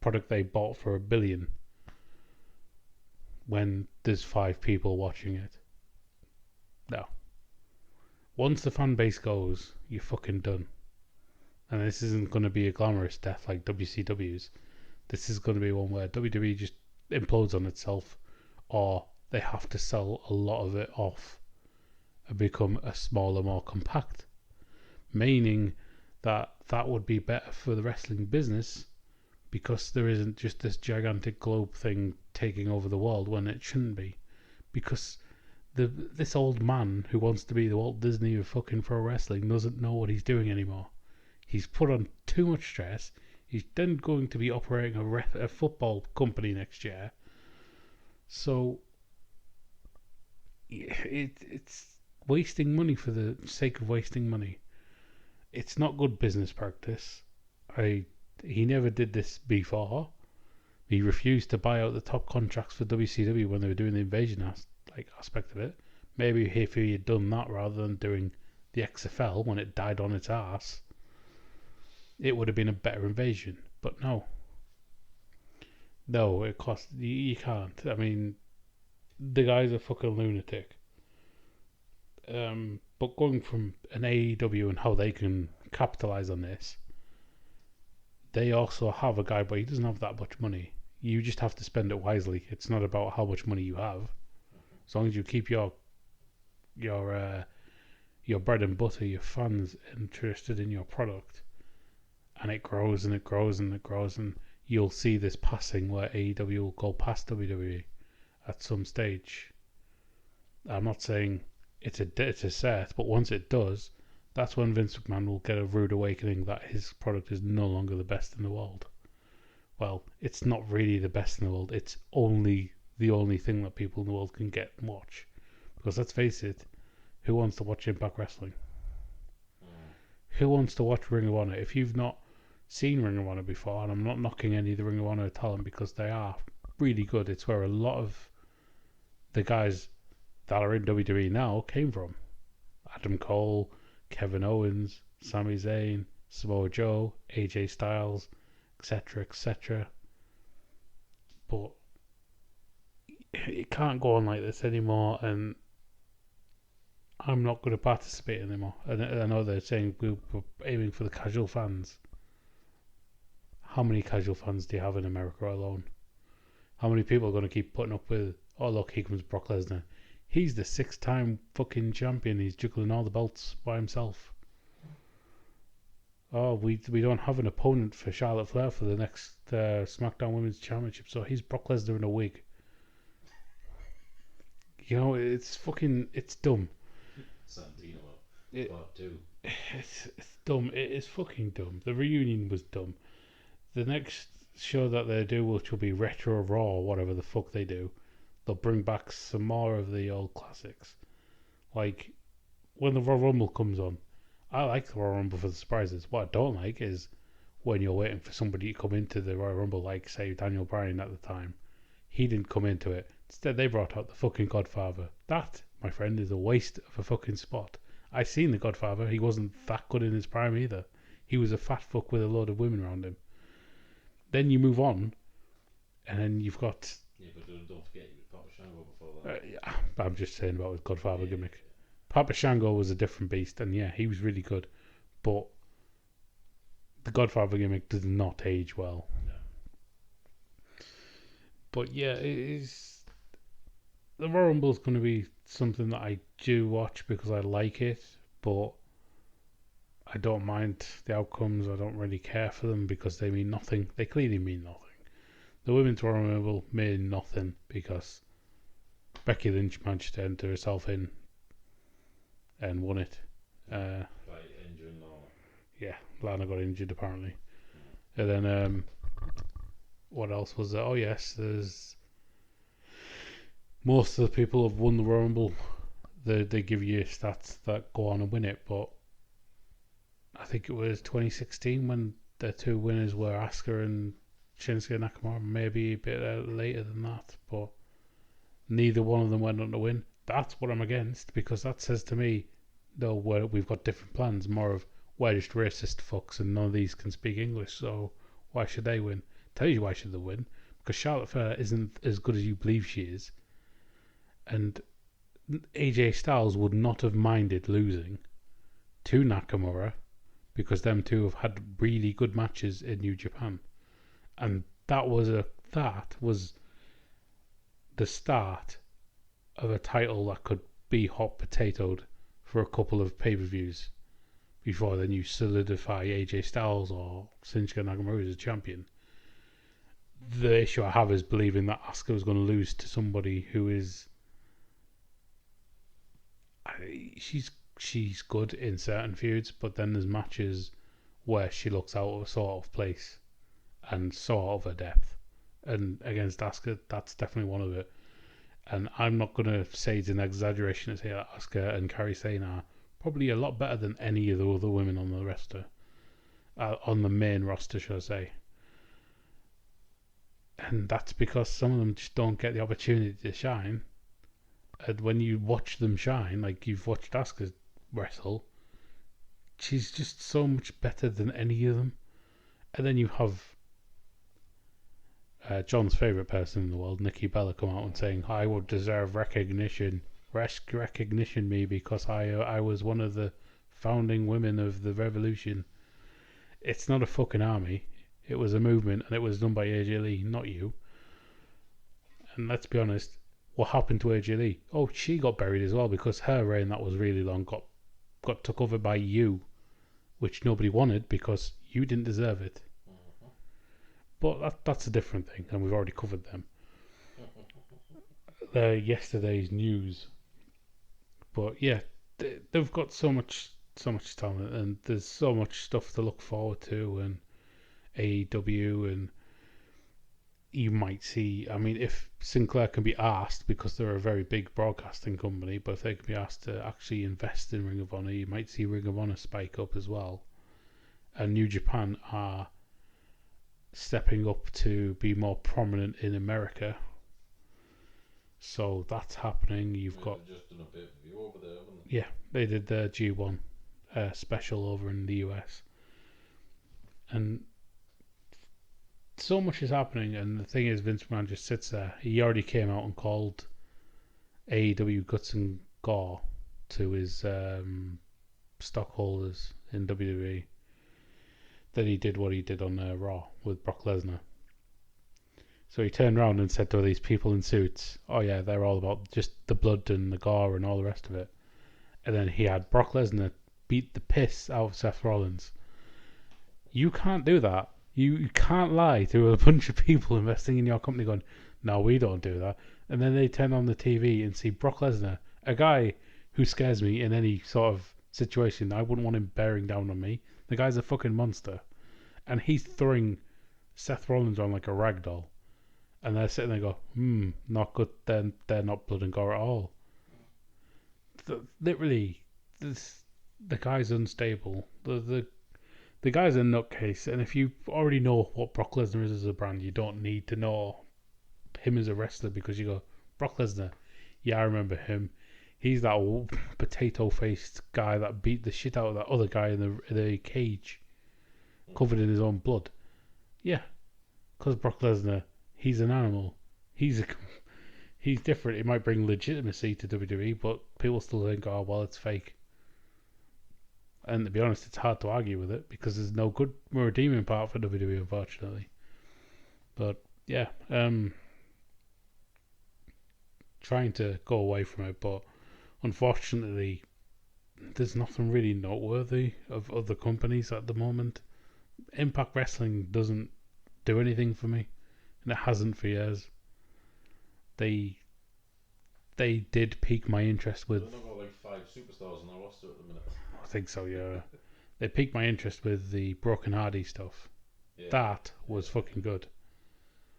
product they bought for $1 billion when there's 5 people watching it? No. Once the fan base goes, you're fucking done. And this isn't going to be a glamorous death like WCW's. This is going to be one where WWE just implodes on itself, or they have to sell a lot of it off and become a smaller, more compact. Meaning that would be better for the wrestling business because there isn't just this gigantic globe thing taking over the world when it shouldn't be. Because this old man who wants to be the Walt Disney of fucking pro wrestling doesn't know what he's doing anymore. He's put on too much stress. He's then going to be operating a football company next year. So it's wasting money for the sake of wasting money. It's not good business practice. He never did this before. He refused to buy out the top contracts for WCW when they were doing the invasion aspect of it. Maybe if he had done that rather than doing the XFL when it died on its ass, it would have been a better invasion. But no, it cost. You can't. I mean, the guy's a fucking lunatic. But going from an AEW and how they can capitalize on this, they also have a guy, but he doesn't have that much money. You just have to spend it wisely. It's not about how much money you have. As long as you keep your bread and butter, your fans interested in your product, and it grows and it grows and it grows, and you'll see this passing where AEW will go past WWE at some stage. I'm not saying it's a set, but once it does, that's when Vince McMahon will get a rude awakening that his product is no longer the best in the world. Well, it's not really the best in the world. It's only the only thing that people in the world can get and watch. Because let's face it, who wants to watch Impact Wrestling? Who wants to watch Ring of Honor? If you've not seen Ring of Honor before, and I'm not knocking any of the Ring of Honor talent because they are really good. It's where a lot of the guys that are in WWE now came from. Adam Cole, Kevin Owens, Sami Zayn, Samoa Joe, AJ Styles, etc., etc. But it can't go on like this anymore, and I'm not going to participate anymore. And I know they're saying we're aiming for the casual fans. How many casual fans do you have in America alone? How many people are going to keep putting up with, oh look, here comes Brock Lesnar. He's the 6-time fucking champion. He's juggling all the belts by himself. Oh, we don't have an opponent for Charlotte Flair for the next SmackDown Women's Championship, so he's Brock Lesnar in a wig. You know, it's dumb. Santino, part 2. It's dumb. It is fucking dumb. The reunion was dumb. The next show that they do, which will be Retro Raw or whatever the fuck they do, they'll bring back some more of the old classics. Like, when the Royal Rumble comes on, I like the Royal Rumble for the surprises. What I don't like is when you're waiting for somebody to come into the Royal Rumble, like, say, Daniel Bryan at the time. He didn't come into it. Instead, they brought out the fucking Godfather. That, my friend, is a waste of a fucking spot. I seen the Godfather. He wasn't that good in his prime either. He was a fat fuck with a load of women around him. Then you move on, and then you've got... Yeah, but don't forget Papa Shango before that. Yeah, I'm just saying about his Godfather gimmick. Papa Shango was a different beast, and yeah, he was really good. But the Godfather gimmick does not age well. No. But yeah, it is... The Royal Rumble is going to be something that I do watch because I like it, but I don't mind the outcomes. I don't really care for them because they mean nothing. They clearly mean nothing. The Women's Royal Rumble mean nothing because Becky Lynch managed to enter herself in and won it. By injuring Lana. Yeah, Lana got injured apparently. And then, what else was there? Oh yes, there's... Most of the people have won the Royal Rumble. They give you stats that go on and win it, but I think it was 2016 when the two winners were Asuka and Shinsuke Nakamura. Maybe a bit later than that, but neither one of them went on to win. That's what I'm against, because that says to me, no, we've got different plans. More of, we're just racist fucks and none of these can speak English, so why should they win? Tell you why should they win, because Charlotte Flair isn't as good as you believe she is. And AJ Styles would not have minded losing to Nakamura because them two have had really good matches in New Japan. And that was the start of a title that could be hot potatoed for a couple of pay-per-views before then you solidify AJ Styles or Shinsuke Nakamura as a champion. The issue I have is believing that Asuka was going to lose to somebody who is... She's good in certain feuds, but then there's matches where she looks out of sort of place and sort of her depth. And against Asuka, that's definitely one of it. And I'm not going to say it's an exaggeration to say that Asuka and Kairi Sane are probably a lot better than any of the other women on the roster. On the main roster, should I say. And that's because some of them just don't get the opportunity to shine. And when you watch them shine, like you've watched Asuka wrestle, she's just so much better than any of them. And then you have John's favourite person in the world, Nikki Bella, come out and saying, I would deserve recognition. Recognition me because I was one of the founding women of the revolution. It's not a fucking army. It was a movement, and it was done by AJ Lee, not you. And let's be honest, what happened to AJ Lee? Oh, she got buried as well because her reign that was really long got took over by you, which nobody wanted because you didn't deserve it. But that's a different thing, and we've already covered them. Yesterday's news. But yeah, they've got so much talent, and there's so much stuff to look forward to, and AEW, and you might see. I mean, if Sinclair can be asked, because they're a very big broadcasting company, but if they can be asked to actually invest in Ring of Honor, you might see Ring of Honor spike up as well. And New Japan are stepping up to be more prominent in America. So that's happening. You've got just done a pay-per-view over there, haven't they? Yeah, they did the G1 special over in the US. And so much is happening, and the thing is, Vince McMahon just sits there. He already came out and called AEW guts and gore to his stockholders in WWE that he did what he did on Raw with Brock Lesnar. So he turned around and said to these people in suits, oh yeah, they're all about just the blood and the gore and all the rest of it. And then he had Brock Lesnar beat the piss out of Seth Rollins. You can't do that. You can't lie to a bunch of people investing in your company going, no, we don't do that. And then they turn on the TV and see Brock Lesnar, a guy who scares me in any sort of situation. I wouldn't want him bearing down on me. The guy's a fucking monster. And he's throwing Seth Rollins on like a rag doll. And they're sitting there and go, not good. They're not blood and gore at all. Literally, the guy's unstable. The guy's a nutcase, and if you already know what Brock Lesnar is as a brand, you don't need to know him as a wrestler, because you go, Brock Lesnar, yeah, I remember him. He's that potato-faced guy that beat the shit out of that other guy in the cage, covered in his own blood. Yeah, because Brock Lesnar, he's an animal. He's different. It might bring legitimacy to WWE, but people still think, oh, well, it's fake. And to be honest, it's hard to argue with it because there's no good redeeming part for WWE, unfortunately. But yeah, trying to go away from it, but unfortunately, there's nothing really noteworthy of other companies at the moment. Impact Wrestling doesn't do anything for me, and it hasn't for years. They did pique my interest with. They've got like 5 superstars on their roster at the minute. I think so, yeah. They piqued my interest with the Broken Hardy stuff. Yeah. That was fucking good.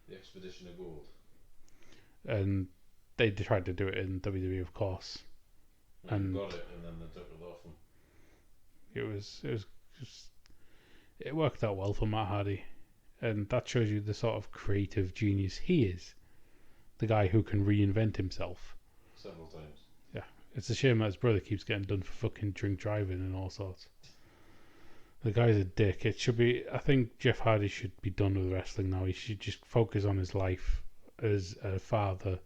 The Expedition of Gold. And they tried to do it in WWE, of course. And got it, and then they took it off them. It worked out well for Matt Hardy. And that shows you the sort of creative genius he is. The guy who can reinvent himself. Several times. Yeah. It's a shame that his brother keeps getting done for fucking drink driving and all sorts. The guy's a dick. It should be. I think Jeff Hardy should be done with wrestling now. He should just focus on his life as a father.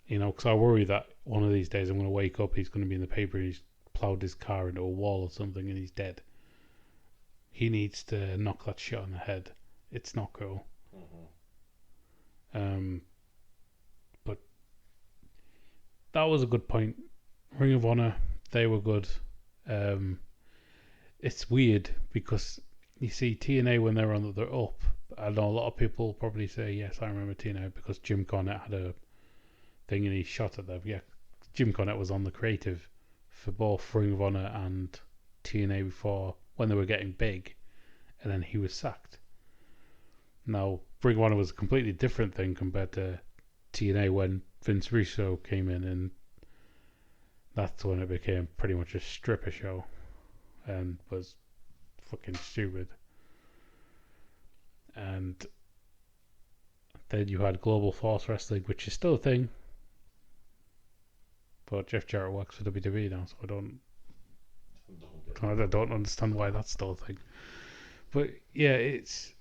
You know, because I worry that one of these days I'm going to wake up, he's going to be in the paper and he's ploughed his car into a wall or something and he's dead. He needs to knock that shit on the head. It's not cool. Mm-hmm. But that was a good point. Ring of Honor, they were good. It's weird because you see TNA when they're on, they're up. I know a lot of people probably say, yes, I remember TNA because Jim Cornette had a thing and he shot at them. Yeah, Jim Cornette was on the creative for both Ring of Honor and TNA before when they were getting big, and then he was sacked. Now, Ring of Honor was a completely different thing compared to TNA when Vince Russo came in, and that's when it became pretty much a stripper show, and was fucking stupid. And then you had Global Force Wrestling, which is still a thing, but Jeff Jarrett works for WWE now, so I don't understand why that's still a thing. But yeah, it's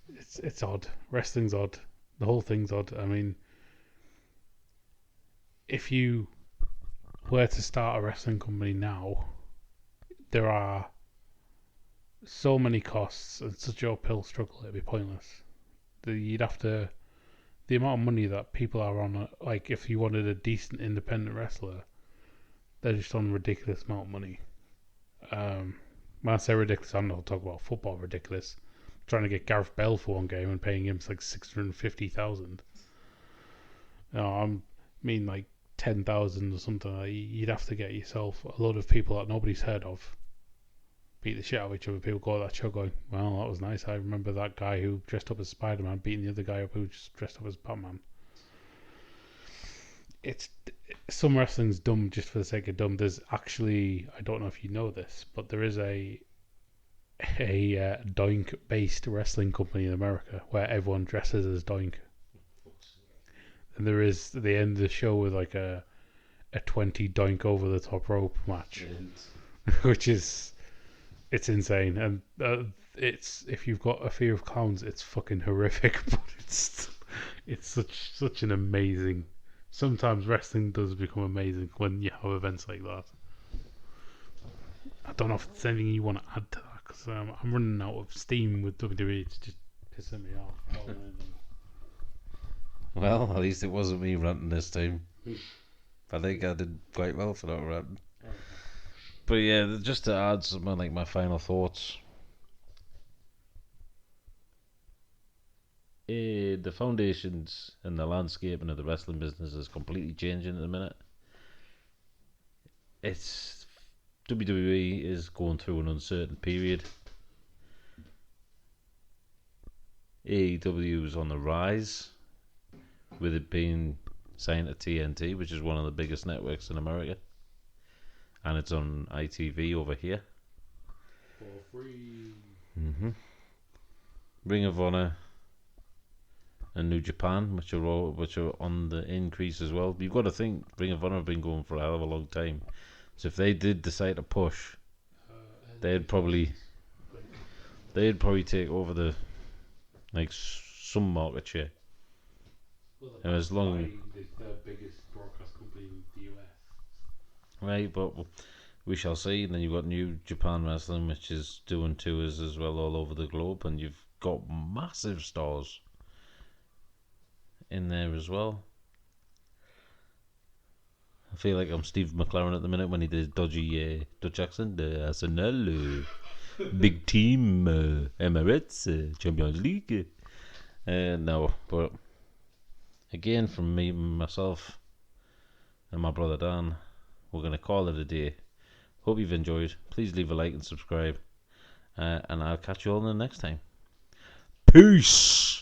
odd. Wrestling's odd. The whole thing's odd. I mean, if you were to start a wrestling company now, there are so many costs and such an uphill struggle, it'd be pointless. You'd have to, the amount of money that people are on, like if you wanted a decent independent wrestler, they're just on a ridiculous amount of money. When I say ridiculous, I'm not talking about football ridiculous. I'm trying to get Gareth Bale for one game and paying him like 650,000. I mean like 10,000 or something. Like, you'd have to get yourself a lot of people that nobody's heard of beat the shit out of each other. People go to that show going, well, that was nice. I remember that guy who dressed up as Spider-Man beating the other guy up who just dressed up as Batman. Some wrestling's dumb just for the sake of dumb. There's actually, I don't know if you know this, but there is a Doink based wrestling company in America where everyone dresses as Doink. And there is they end the show with like a 20 Doink over the top rope match, which is it's insane. And it's if you've got a fear of clowns, it's fucking horrific. But it's such an amazing. Sometimes wrestling does become amazing when you have events like that. I don't know if there's anything you want to add to that, because I'm running out of steam with WWE. It's just pissing me off. Well, at least it wasn't me ranting this time. I think I did quite well for not ranting. Okay. But yeah, just to add something like my final thoughts. The foundations and the landscaping of the wrestling business is completely changing at the minute. WWE is going through an uncertain period. AEW is on the rise, with it being signed to TNT, which is one of the biggest networks in America, and it's on ITV over here. For free. Ring of Honor and New Japan, which are on the increase as well. You've got to think Ring of Honor have been going for a hell of a long time, so if they did decide to push, they'd probably take over the some market share. Well, and as long the biggest broadcast company in the US. Right, but we shall see. And then you've got New Japan Wrestling, which is doing tours as well all over the globe, and you've got massive stars in there as well. I feel like I'm Steve McLaren at the minute when he did dodgy Dutch accent. SNL, big team, Emirates, Champions League. No, but again, from me, myself, and my brother Dan, we're going to call it a day. Hope you've enjoyed. Please leave a like and subscribe. And I'll catch you all in the next time. Peace!